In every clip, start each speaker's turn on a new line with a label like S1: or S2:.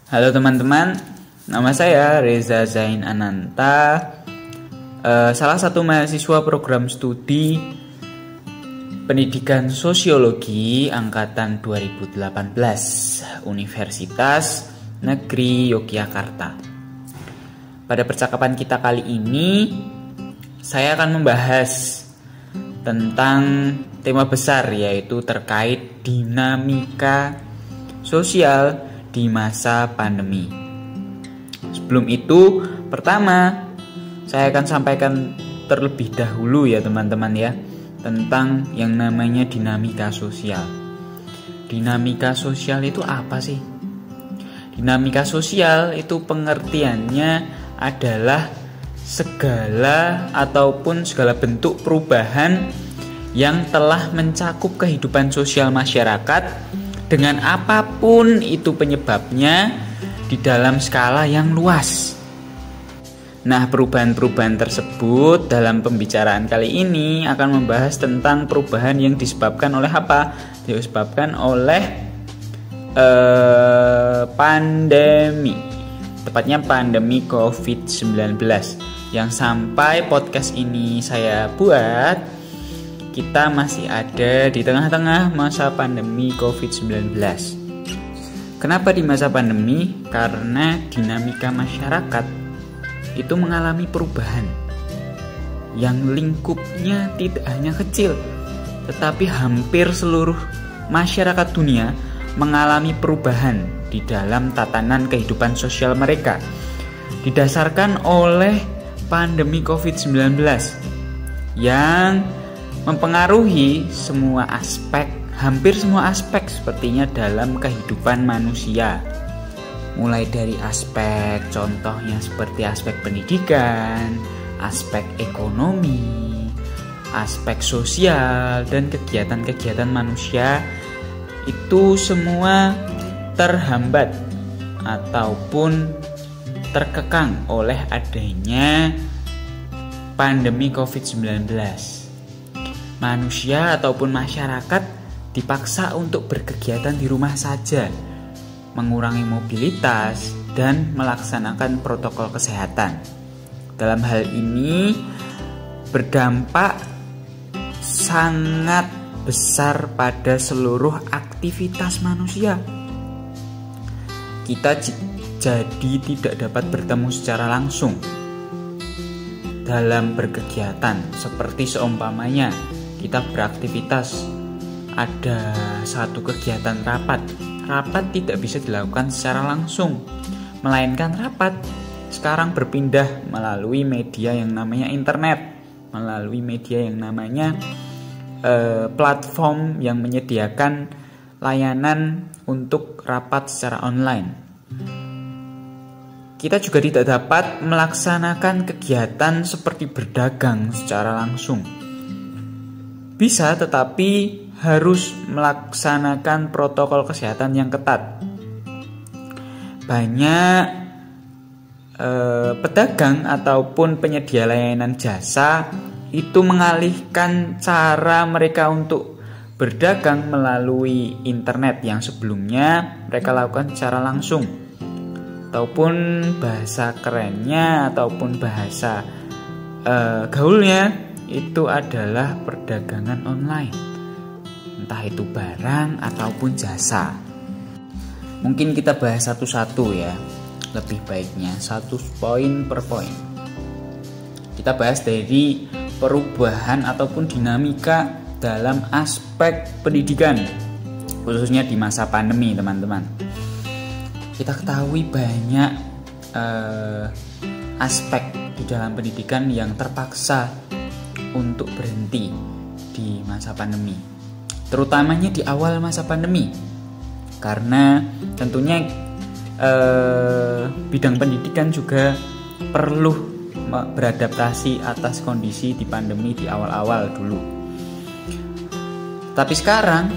S1: Halo teman-teman, nama saya Reza Zain Ananta, salah satu mahasiswa program studi Pendidikan Sosiologi Angkatan 2018 Universitas Negeri Yogyakarta. Pada percakapan kita kali ini, saya akan membahas tentang tema besar, yaitu terkait dinamika sosial di masa pandemi. Sebelum itu, pertama saya akan sampaikan terlebih dahulu ya teman-teman ya, tentang yang namanya dinamika sosial. Dinamika sosial itu apa sih? Dinamika sosial itu pengertiannya adalah segala ataupun segala bentuk perubahan yang telah mencakup kehidupan sosial masyarakat dengan apapun itu penyebabnya di dalam skala yang luas. Nah, perubahan-perubahan tersebut dalam pembicaraan kali ini akan membahas tentang perubahan yang disebabkan oleh apa? Disebabkan oleh pandemi. Tepatnya pandemi COVID-19 yang sampai podcast ini saya buat, kita masih ada di tengah-tengah masa pandemi COVID-19. Kenapa di masa pandemi? Karena dinamika masyarakat itu mengalami perubahan yang lingkupnya tidak hanya kecil, tetapi hampir seluruh masyarakat dunia mengalami perubahan di dalam tatanan kehidupan sosial mereka, didasarkan oleh pandemi COVID-19 yang mempengaruhi hampir semua aspek sepertinya dalam kehidupan manusia. Mulai dari aspek contohnya seperti aspek pendidikan, aspek ekonomi, aspek sosial, dan kegiatan-kegiatan manusia itu semua terhambat ataupun terkekang oleh adanya pandemi COVID-19. Manusia ataupun masyarakat dipaksa untuk berkegiatan di rumah saja, mengurangi mobilitas, dan melaksanakan protokol kesehatan. Dalam hal ini berdampak sangat besar pada seluruh aktivitas manusia. Kita jadi tidak dapat bertemu secara langsung dalam berkegiatan, seperti seumpamanya kita beraktivitas, ada satu kegiatan rapat tidak bisa dilakukan secara langsung, melainkan rapat sekarang berpindah melalui media yang namanya internet, melalui media yang namanya platform yang menyediakan layanan untuk rapat secara online. Kita juga tidak dapat melaksanakan kegiatan seperti berdagang secara langsung. Bisa, tetapi harus melaksanakan protokol kesehatan yang ketat. Banyak pedagang ataupun penyedia layanan jasa itu mengalihkan cara mereka untuk berdagang melalui internet yang sebelumnya mereka lakukan secara langsung, ataupun bahasa kerennya ataupun bahasa gaulnya itu adalah perdagangan online, entah itu barang ataupun jasa. Mungkin kita bahas satu-satu ya, lebih baiknya satu poin per poin. Kita bahas dari perubahan ataupun dinamika dalam aspek pendidikan, khususnya di masa pandemi, teman-teman. Kita ketahui banyak aspek di dalam pendidikan yang terpaksa untuk berhenti di masa pandemi, terutamanya di awal masa pandemi, karena tentunya bidang pendidikan juga perlu beradaptasi atas kondisi di pandemi di awal-awal dulu. Tapi sekarang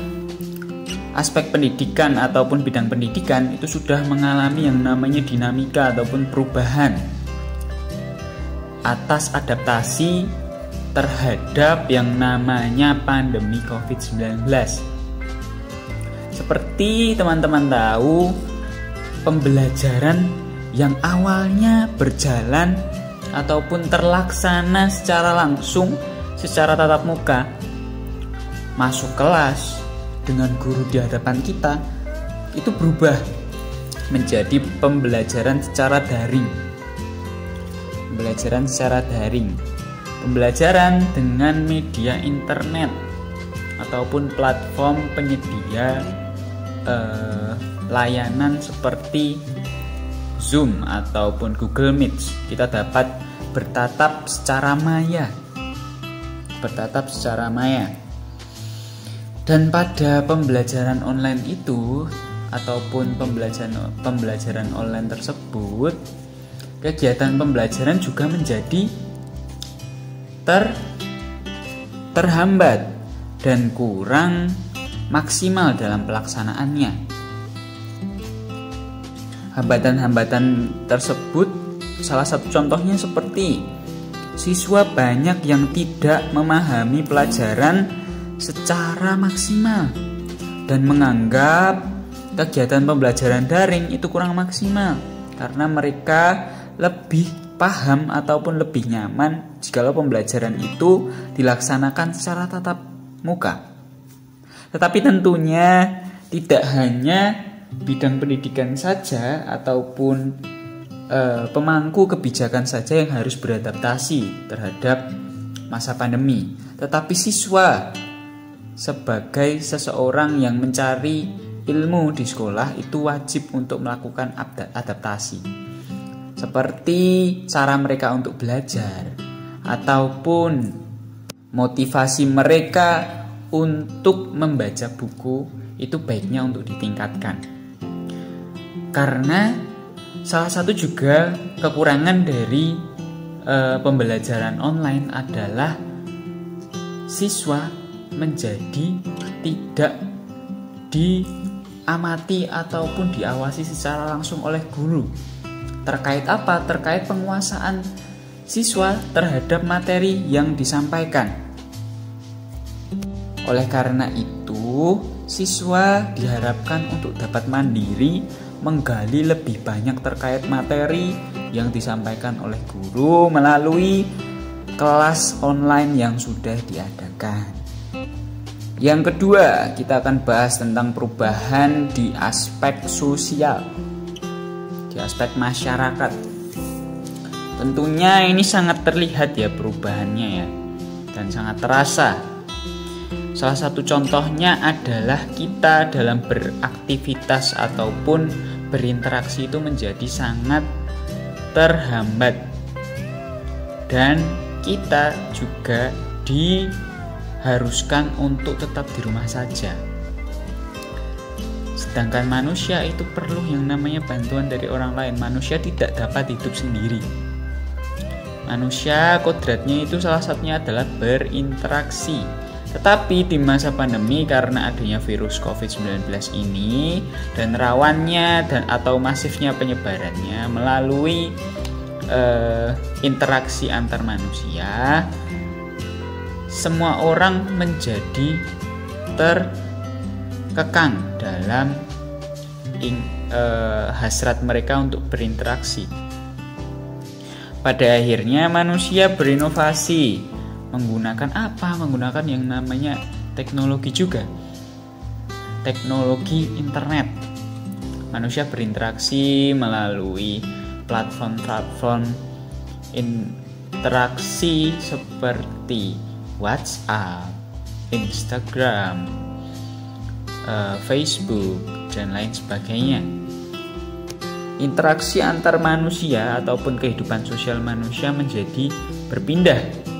S1: aspek pendidikan ataupun bidang pendidikan itu sudah mengalami yang namanya dinamika ataupun perubahan atas adaptasi terhadap yang namanya pandemi COVID-19. Seperti teman-teman tahu, pembelajaran yang awalnya berjalan ataupun terlaksana secara langsung, secara tatap muka, masuk kelas dengan guru di hadapan kita, itu berubah menjadi pembelajaran secara daring. Pembelajaran secara daring, pembelajaran dengan media internet ataupun platform penyedia layanan seperti Zoom ataupun Google Meet. Kita dapat bertatap secara maya. Dan pada pembelajaran online itu ataupun pembelajaran online tersebut, kegiatan pembelajaran juga menjadi terhambat dan kurang maksimal dalam pelaksanaannya. Hambatan-hambatan tersebut salah satu contohnya seperti siswa banyak yang tidak memahami pelajaran secara maksimal dan menganggap kegiatan pembelajaran daring itu kurang maksimal karena mereka lebih paham ataupun lebih nyaman jikalau pembelajaran itu dilaksanakan secara tatap muka. Tetapi tentunya tidak hanya bidang pendidikan saja ataupun pemangku kebijakan saja yang harus beradaptasi terhadap masa pandemi, tetapi siswa sebagai seseorang yang mencari ilmu di sekolah itu wajib untuk melakukan adaptasi, seperti cara mereka untuk belajar ataupun motivasi mereka untuk membaca buku itu baiknya untuk ditingkatkan. Karena salah satu juga kekurangan dari pembelajaran online adalah siswa menjadi tidak diamati ataupun diawasi secara langsung oleh guru. Terkait apa? Terkait penguasaan siswa terhadap materi yang disampaikan. Oleh karena itu, siswa diharapkan untuk dapat mandiri menggali lebih banyak terkait materi yang disampaikan oleh guru melalui kelas online yang sudah diadakan. Yang kedua, kita akan bahas tentang perubahan di aspek sosial, di aspek masyarakat. Tentunya ini sangat terlihat ya perubahannya ya, dan sangat terasa. Salah satu contohnya adalah kita dalam beraktivitas ataupun berinteraksi itu menjadi sangat terhambat, dan kita juga diharuskan untuk tetap di rumah saja. Sedangkan manusia itu perlu yang namanya bantuan dari orang lain. Manusia tidak dapat hidup sendiri. Manusia kodratnya itu salah satunya adalah berinteraksi. Tetapi di masa pandemi karena adanya virus COVID-19 ini dan rawannya dan atau masifnya penyebarannya melalui interaksi antar manusia, semua orang menjadi terkekang dalam hasrat mereka untuk berinteraksi. Pada akhirnya manusia berinovasi. Menggunakan apa? Menggunakan yang namanya teknologi juga. Teknologi internet. Manusia berinteraksi melalui platform-platform interaksi seperti WhatsApp, Instagram, Facebook, dan lain sebagainya. Interaksi antar manusia ataupun kehidupan sosial manusia menjadi berpindah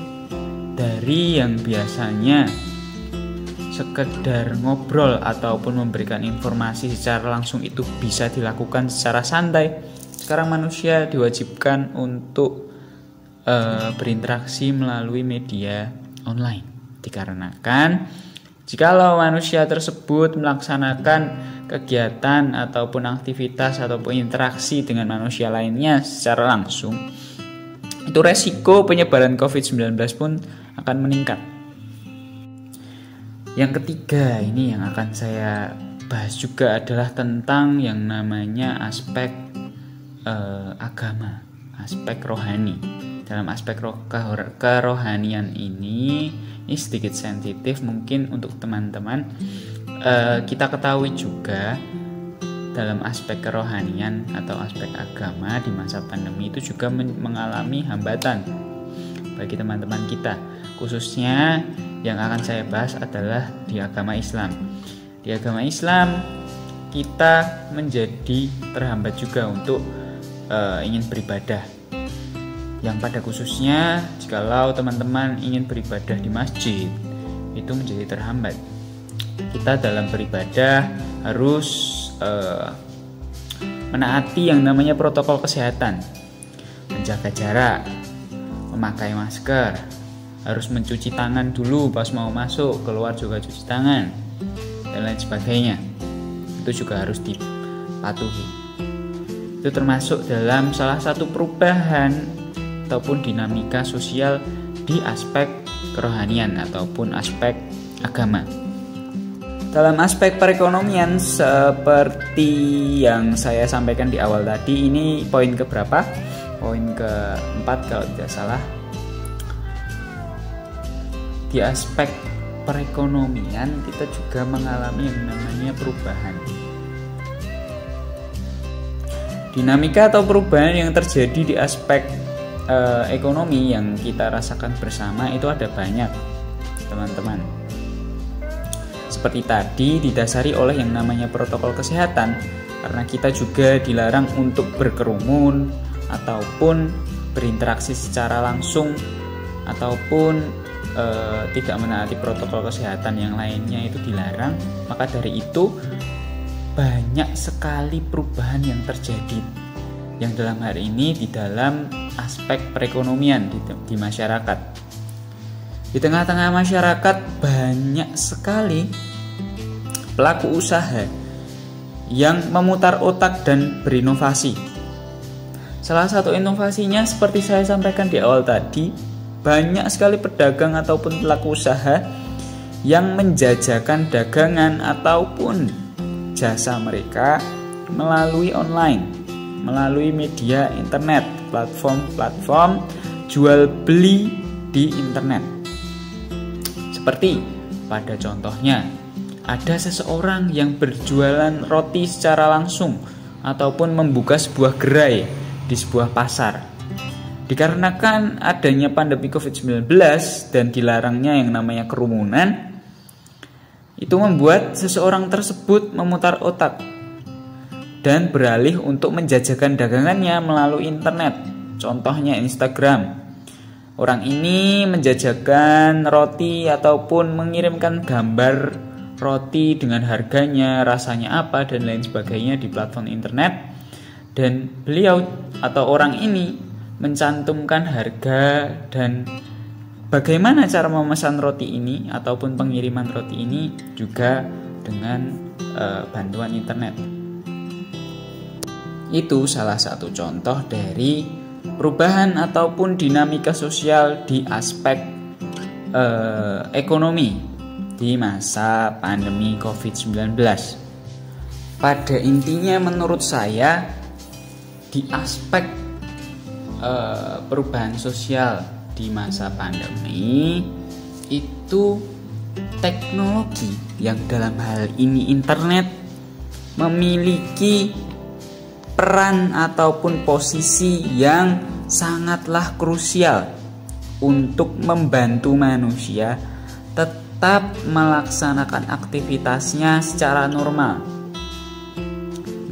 S1: dari yang biasanya sekedar ngobrol ataupun memberikan informasi secara langsung itu bisa dilakukan secara santai. Sekarang manusia diwajibkan untuk berinteraksi melalui media online. Dikarenakan jikalau manusia tersebut melaksanakan kegiatan ataupun aktivitas ataupun interaksi dengan manusia lainnya secara langsung, itu resiko penyebaran COVID-19 pun akan meningkat. Yang ketiga ini yang akan saya bahas juga adalah tentang yang namanya aspek agama, aspek rohani. Dalam aspek kerohanian ini sedikit sensitif mungkin untuk teman-teman. Kita ketahui juga dalam aspek kerohanian atau aspek agama di masa pandemi itu juga mengalami hambatan bagi teman-teman kita. Khususnya yang akan saya bahas adalah di agama Islam. Di agama Islam kita menjadi terhambat juga untuk ingin beribadah. Yang pada khususnya jikalau teman-teman ingin beribadah di masjid itu menjadi terhambat. Kita dalam beribadah harus menaati yang namanya protokol kesehatan, menjaga jarak, memakai masker, harus mencuci tangan dulu pas mau masuk, keluar juga cuci tangan, dan lain sebagainya. Itu juga harus dipatuhi. Itu termasuk dalam salah satu perubahan ataupun dinamika sosial di aspek kerohanian ataupun aspek agama. Dalam aspek perekonomian seperti yang saya sampaikan di awal tadi, ini poin keberapa? Poin keempat kalau tidak salah. Di aspek perekonomian kita juga mengalami yang namanya perubahan. Dinamika atau perubahan yang terjadi di aspek ekonomi yang kita rasakan bersama itu ada banyak, teman-teman. Seperti tadi didasari oleh yang namanya protokol kesehatan, karena kita juga dilarang untuk berkerumun ataupun berinteraksi secara langsung ataupun tidak menaati protokol kesehatan yang lainnya itu dilarang. Maka dari itu banyak sekali perubahan yang terjadi yang dalam hari ini di dalam aspek perekonomian di masyarakat. Di tengah-tengah masyarakat banyak sekali pelaku usaha yang memutar otak dan berinovasi. Salah satu inovasinya seperti saya sampaikan di awal tadi, banyak sekali pedagang ataupun pelaku usaha yang menjajakan dagangan ataupun jasa mereka melalui online, melalui media internet, platform jual beli di internet. Seperti pada contohnya, ada seseorang yang berjualan roti secara langsung ataupun membuka sebuah gerai di sebuah pasar. Dikarenakan adanya pandemi COVID-19 dan dilarangnya yang namanya kerumunan, itu membuat seseorang tersebut memutar otak dan beralih untuk menjajakan dagangannya melalui internet. Contohnya Instagram. Orang ini menjajakan roti ataupun mengirimkan gambar roti dengan harganya, rasanya apa, dan lain sebagainya di platform internet. Dan beliau atau orang ini mencantumkan harga dan bagaimana cara memesan roti ini ataupun pengiriman roti ini juga dengan bantuan internet. Itu salah satu contoh dari perubahan ataupun dinamika sosial di aspek ekonomi di masa pandemi COVID-19. Pada intinya menurut saya di aspek perubahan sosial di masa pandemi itu teknologi yang dalam hal ini internet memiliki peran ataupun posisi yang sangatlah krusial untuk membantu manusia tetap melaksanakan aktivitasnya secara normal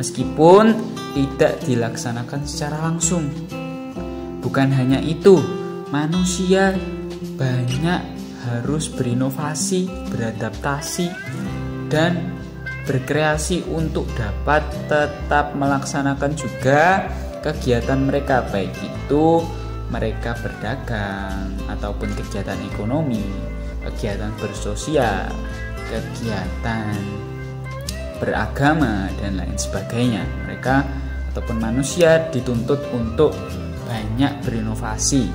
S1: meskipun tidak dilaksanakan secara langsung. Bukan hanya itu, manusia banyak harus berinovasi, beradaptasi, dan berkreasi untuk dapat tetap melaksanakan juga kegiatan mereka, baik itu mereka berdagang ataupun kegiatan ekonomi, kegiatan bersosial, kegiatan beragama, dan lain sebagainya. Mereka ataupun manusia dituntut untuk banyak berinovasi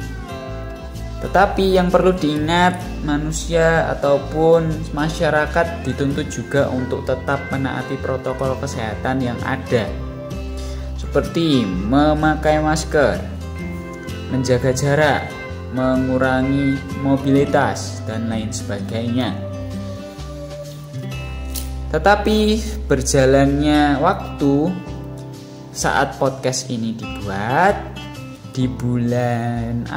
S1: Tetapi yang perlu diingat, manusia ataupun masyarakat dituntut juga untuk tetap menaati protokol kesehatan yang ada, seperti memakai masker, menjaga jarak, mengurangi mobilitas, dan lain sebagainya. Tetapi berjalannya waktu saat podcast ini dibuat di bulan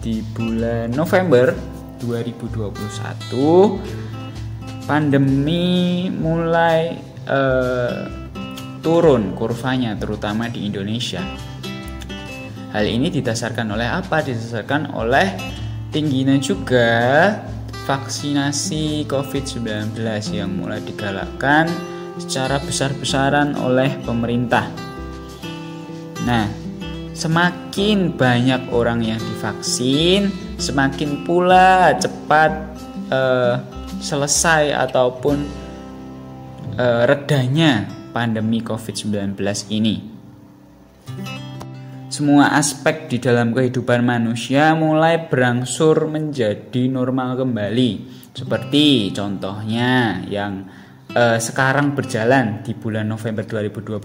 S1: di bulan November 2021, pandemi mulai turun kurvanya, terutama di Indonesia. Hal ini didasarkan oleh apa? Didasarkan oleh tingginya juga vaksinasi COVID-19 yang mulai digalakkan secara besar-besaran oleh pemerintah. Nah, semakin banyak orang yang divaksin, semakin pula cepat selesai ataupun redanya pandemi COVID-19 ini. Semua aspek di dalam kehidupan manusia mulai berangsur menjadi normal kembali. Seperti contohnya yang sekarang berjalan di bulan November 2021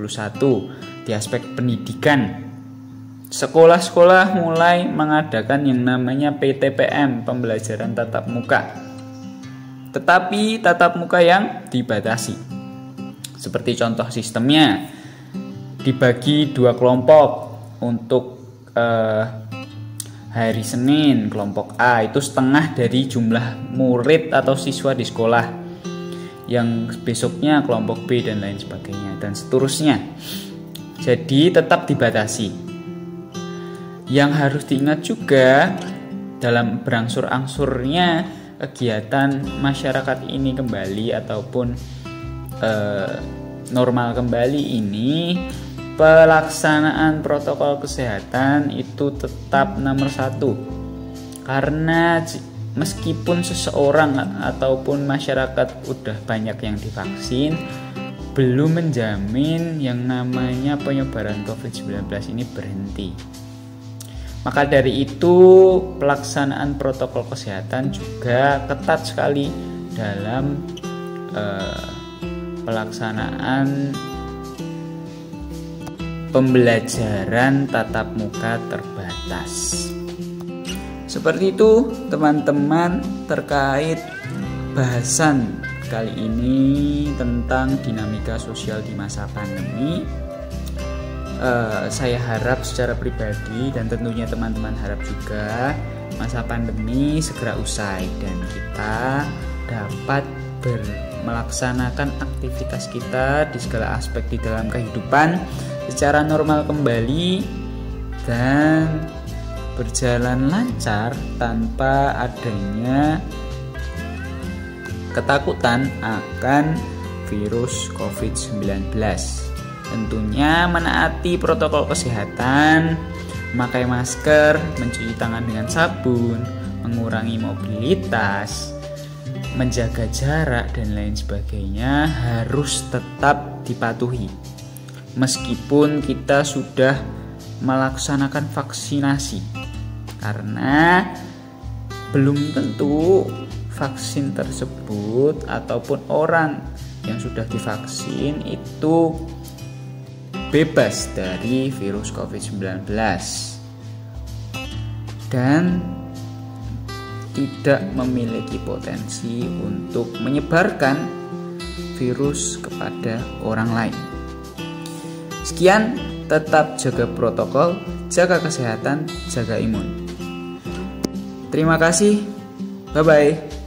S1: di aspek pendidikan. Sekolah-sekolah mulai mengadakan yang namanya PTPM, pembelajaran tatap muka. Tetapi tatap muka yang dibatasi. Seperti contoh sistemnya, dibagi 2 kelompok untuk hari Senin. Kelompok A itu setengah dari jumlah murid atau siswa di sekolah. Yang besoknya kelompok B dan lain sebagainya, dan seterusnya. Jadi tetap dibatasi. Yang harus diingat juga dalam berangsur-angsurnya kegiatan masyarakat ini kembali ataupun normal kembali ini, pelaksanaan protokol kesehatan itu tetap nomor 1. Karena meskipun seseorang ataupun masyarakat udah banyak yang divaksin, belum menjamin yang namanya penyebaran COVID-19 ini berhenti. Maka dari itu pelaksanaan protokol kesehatan juga ketat sekali dalam pelaksanaan pembelajaran tatap muka terbatas. Seperti itu teman-teman terkait bahasan kali ini tentang dinamika sosial di masa pandemi. Saya harap secara pribadi dan tentunya teman-teman harap juga masa pandemi segera usai dan kita dapat melaksanakan aktivitas kita di segala aspek di dalam kehidupan secara normal kembali dan berjalan lancar tanpa adanya ketakutan akan virus COVID-19. Tentunya menaati protokol kesehatan, memakai masker, mencuci tangan dengan sabun, mengurangi mobilitas, menjaga jarak dan lain sebagainya harus tetap dipatuhi. Meskipun kita sudah melaksanakan vaksinasi, karena belum tentu vaksin tersebut ataupun orang yang sudah divaksin itu bebas dari virus COVID-19 dan tidak memiliki potensi untuk menyebarkan virus kepada orang lain. Sekian, tetap jaga protokol, jaga kesehatan, jaga imun. Terima kasih. Bye-bye.